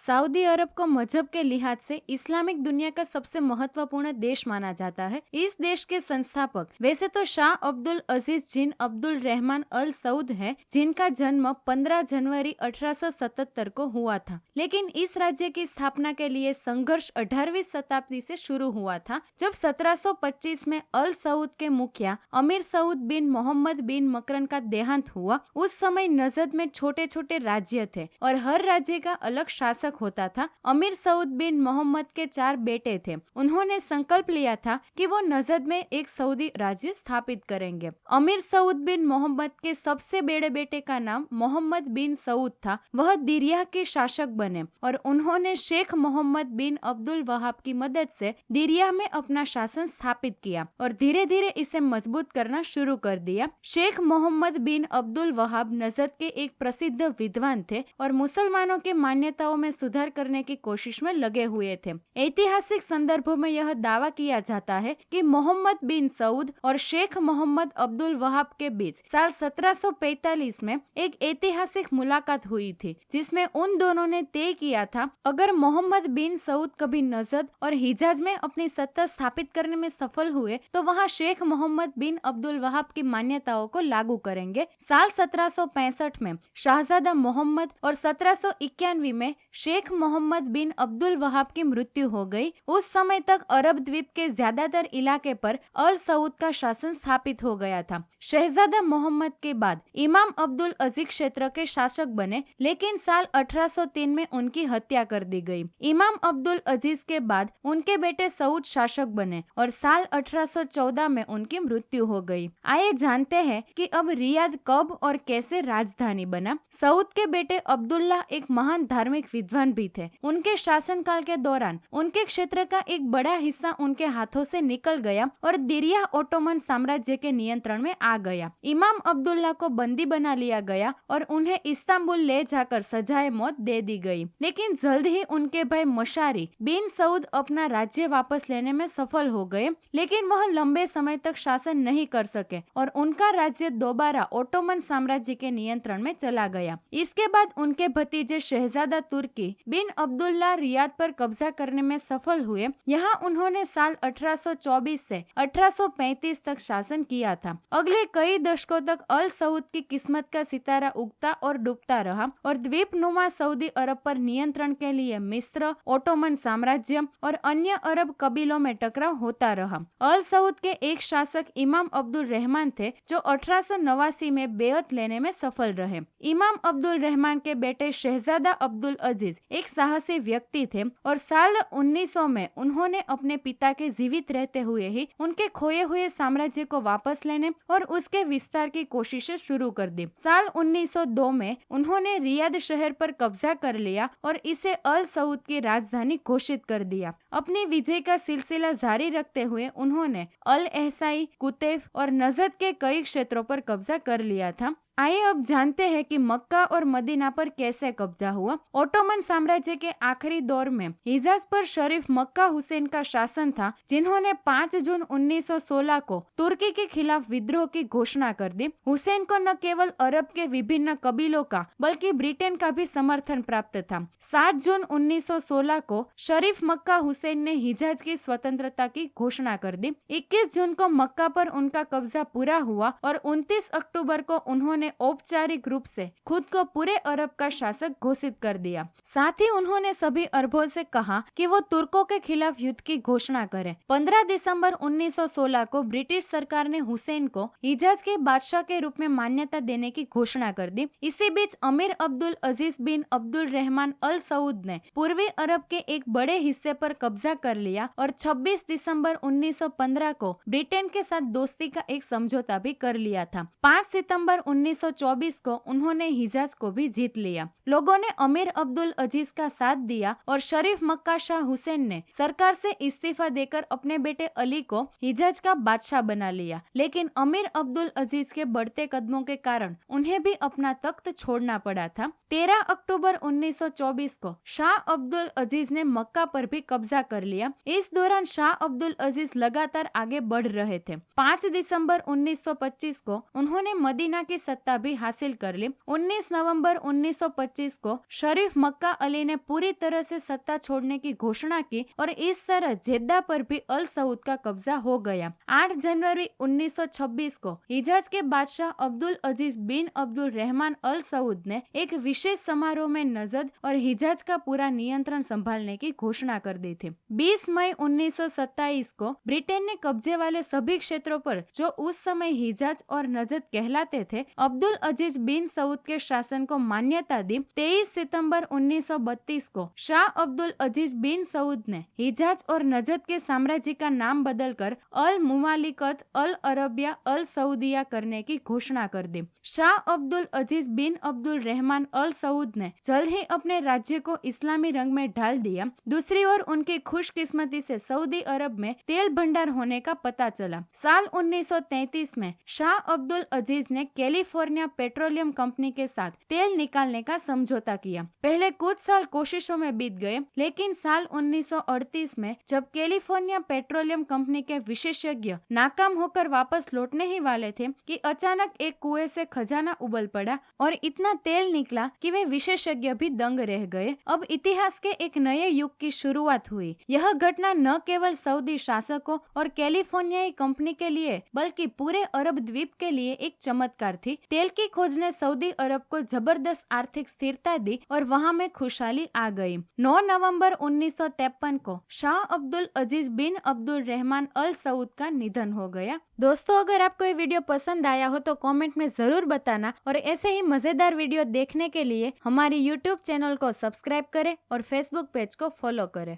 Saudi अरब को मजहब के लिहाज से इस्लामिक दुनिया का सबसे महत्वपूर्ण देश माना जाता है। इस देश के संस्थापक वैसे तो शाह अब्दुल अजीज जिन अब्दुल रहमान अल सऊद हैं, जिनका जन्म 15 जनवरी 1877 को हुआ था। लेकिन इस राज्य की स्थापना के लिए संघर्ष 18वीं शताब्दी से शुरू हुआ था, जब 1725 में अल सऊद के मुखिया अमीर सऊद बिन मोहम्मद बिन मकरन का देहांत हुआ। उस समय नजद में छोटे छोटे राज्य थे और हर राज्य का अलग शासक होता था। अमीर सऊद बिन मोहम्मद के 4 बेटे थे। उन्होंने संकल्प लिया था कि वो नजद में एक सऊदी राज्य स्थापित करेंगे। अमीर सऊद बिन मोहम्मद के सबसे बड़े बेटे का नाम मोहम्मद बिन सऊद था। वह दिरिया के शासक बने और उन्होंने शेख मोहम्मद बिन अब्दुल वहाब की मदद से दिरिया में अपना शासन स्थापित किया और धीरे धीरे इसे मजबूत करना शुरू कर दिया। शेख मोहम्मद बिन अब्दुल वहाब नजद के एक प्रसिद्ध विद्वान थे और मुसलमानों के मान्यताओं में सुधार करने की कोशिश में लगे हुए थे। ऐतिहासिक संदर्भों में यह दावा किया जाता है कि मोहम्मद बिन सऊद और शेख मोहम्मद अब्दुल वहाब के बीच साल 1745 में एक ऐतिहासिक मुलाकात हुई थी, जिसमें उन दोनों ने तय किया था अगर मोहम्मद बिन सऊद कभी नजद और हिजाज में अपनी सत्ता स्थापित करने में सफल हुए तो वहां शेख मोहम्मद बिन अब्दुल वहाब की मान्यताओं को लागू करेंगे। साल 1765 में शाहजादा मोहम्मद और 1791 में शेख मोहम्मद बिन अब्दुल वहाब की मृत्यु हो गई। उस समय तक अरब द्वीप के ज्यादातर इलाके पर अल सऊद का शासन स्थापित हो गया था। शहजादा मोहम्मद के बाद इमाम अब्दुल अजीज क्षेत्र के शासक बने, लेकिन साल 1803 में उनकी हत्या कर दी गई। इमाम अब्दुल अजीज के बाद उनके बेटे सऊद शासक बने और साल 1814 में उनकी मृत्यु हो गई। आइए जानते हैं कि अब रियाद कब और कैसे राजधानी बना। सऊद के बेटे अब्दुल्लाह एक महान धार्मिक विद्वान भी थे। उनके शासनकाल के दौरान उनके क्षेत्र का एक बड़ा हिस्सा उनके हाथों से निकल गया और दिरिया ओटोमन साम्राज्य के नियंत्रण में आ गया। इमाम अब्दुल्लाह को बंदी बना लिया गया और उन्हें इस्तांबुल ले जाकर सजाए मौत दे दी गई। लेकिन जल्द ही उनके भाई मशारी बिन सऊद अपना राज्य वापस लेने में सफल हो गए, लेकिन वह लंबे समय तक शासन नहीं कर सके और उनका राज्य दोबारा ओटोमन साम्राज्य के नियंत्रण में चला गया। इसके बाद उनके भतीजे शहजादा तुर्की बिन अब्दुल्लाह रियाद पर कब्जा करने में सफल हुए। यहाँ उन्होंने साल 1824 से 1835 तक शासन किया था। अगले कई दशकों तक अल सऊद की किस्मत का सितारा उगता और डूबता रहा और द्वीपनुमा सऊदी अरब पर नियंत्रण के लिए मिस्र, ओटोमन साम्राज्य और अन्य अरब कबीलों में टकराव होता रहा। अल सऊद के एक शासक इमाम अब्दुल रहमान थे, जो 1889 में बेअत लेने में सफल रहे। इमाम अब्दुल रहमान के बेटे शहजादा अब्दुल अजीज एक साहसी व्यक्ति थे और साल 1900 में उन्होंने अपने पिता के जीवित रहते हुए ही उनके खोए हुए साम्राज्य को वापस लेने और उसके विस्तार की कोशिशें शुरू कर दी। साल 1902 में उन्होंने रियाद शहर पर कब्जा कर लिया और इसे अल सऊद की राजधानी घोषित कर दिया। अपनी विजय का सिलसिला जारी रखते हुए उन्होंने अल एहसाई, कुतैफ और नजद के कई क्षेत्रों पर कब्जा कर लिया था। आइए अब जानते हैं कि मक्का और मदीना पर कैसे कब्जा हुआ। ओटोमन साम्राज्य के आखिरी दौर में हिजाज पर शरीफ मक्का हुसैन का शासन था, जिन्होंने 5 जून 1916 को तुर्की के खिलाफ विद्रोह की घोषणा कर दी। हुसैन को न केवल अरब के विभिन्न कबीलों का बल्कि ब्रिटेन का भी समर्थन प्राप्त था। 7 जून 1916 को शरीफ मक्का हुसैन ने हिजाज की स्वतंत्रता की घोषणा कर दी। 21 जून को मक्का पर उनका कब्जा पूरा हुआ और 29 अक्टूबर को उन्होंने औपचारिक रूप से खुद को पूरे अरब का शासक घोषित कर दिया। साथ ही उन्होंने सभी अरबों से कहा कि वो तुर्कों के खिलाफ युद्ध की घोषणा करें। 15 दिसंबर 1916 को ब्रिटिश सरकार ने हुसैन को हिजाज के बादशाह के रूप में मान्यता देने की घोषणा कर दी। इसी बीच अमीर अब्दुल अजीज बिन अब्दुल रहमान अल सऊद ने पूर्वी अरब के एक बड़े हिस्से पर कब्जा कर लिया और 26 दिसंबर 1915 को ब्रिटेन के साथ दोस्ती का एक समझौता भी कर लिया था। 5 सितंबर 1924 को उन्होंने हिजाज को भी जीत लिया। लोगों ने अमीर अब्दुल अजीज का साथ दिया और शरीफ मक्का शाह हुसैन ने सरकार से इस्तीफा देकर अपने बेटे अली को हिजाज का बादशाह बना लिया। लेकिन अमीर अब्दुल अजीज के बढ़ते कदमों के कारण उन्हें भी अपना तख्त छोड़ना पड़ा था। 13 अक्टूबर 1924 को शाह अब्दुल अजीज ने मक्का पर भी कब्जा कर लिया। इस दौरान शाह अब्दुल अजीज लगातार आगे बढ़ रहे थे। 5 दिसंबर 1925 को उन्होंने मदीना की सत्ता सत्ता भी हासिल कर ली। 19 नवंबर 1925 को शरीफ मक्का अली ने पूरी तरह से सत्ता छोड़ने की घोषणा की और इस तरह जेद्दा पर भी अल सऊद का कब्जा हो गया। 8 जनवरी 1926 को हिजाज के बादशाह अब्दुल अजीज बिन अब्दुल रहमान अल सऊद ने एक विशेष समारोह में नजद और हिजाज का पूरा नियंत्रण संभालने की घोषणा कर दी थी। 20 मई 1927 को ब्रिटेन ने कब्जे वाले सभी क्षेत्रों पर, जो उस समय हिजाज और नजद कहलाते थे, अब्दुल अजीज बिन सऊद के शासन को मान्यता दी। 23 सितंबर 1932 को शाह अब्दुल अजीज बिन सऊद ने हिजाज और नजद के साम्राज्य का नाम बदलकर अल मुमालिकत अल अरबिया अल सऊदिया करने की घोषणा कर दी। शाह अब्दुल अजीज बिन अब्दुल रहमान अल सऊद ने जल्द ही अपने राज्य को इस्लामी रंग में ढाल दिया। दूसरी ओर उनकी खुशकिस्मती से सऊदी अरब में तेल भंडार होने का पता चला। साल 1933 में शाह अब्दुल अजीज ने कैलिफोर्निया पेट्रोलियम कंपनी के साथ तेल निकालने का समझौता किया। पहले कुछ साल कोशिशों में बीत गए, लेकिन साल 1938 में जब कैलिफोर्निया पेट्रोलियम कंपनी के विशेषज्ञ नाकाम होकर वापस लौटने ही वाले थे कि अचानक एक कुएं से खजाना उबल पड़ा और इतना तेल निकला कि वे विशेषज्ञ भी दंग रह गए। अब इतिहास के एक नए युग की शुरुआत हुई। यह घटना न केवल सऊदी शासकों और कैलिफोर्नियाई कंपनी के लिए बल्कि पूरे अरब द्वीप के लिए एक चमत्कार थी। तेल की खोज ने सऊदी अरब को जबरदस्त आर्थिक स्थिरता दी और वहां में खुशहाली आ गई। 9 नवंबर 1953 को शाह अब्दुल अजीज बिन अब्दुल रहमान अल सऊद का निधन हो गया। दोस्तों, अगर आपको ये वीडियो पसंद आया हो तो कमेंट में जरूर बताना और ऐसे ही मजेदार वीडियो देखने के लिए हमारी YouTube चैनल को सब्सक्राइब करें और Facebook पेज को फॉलो करें।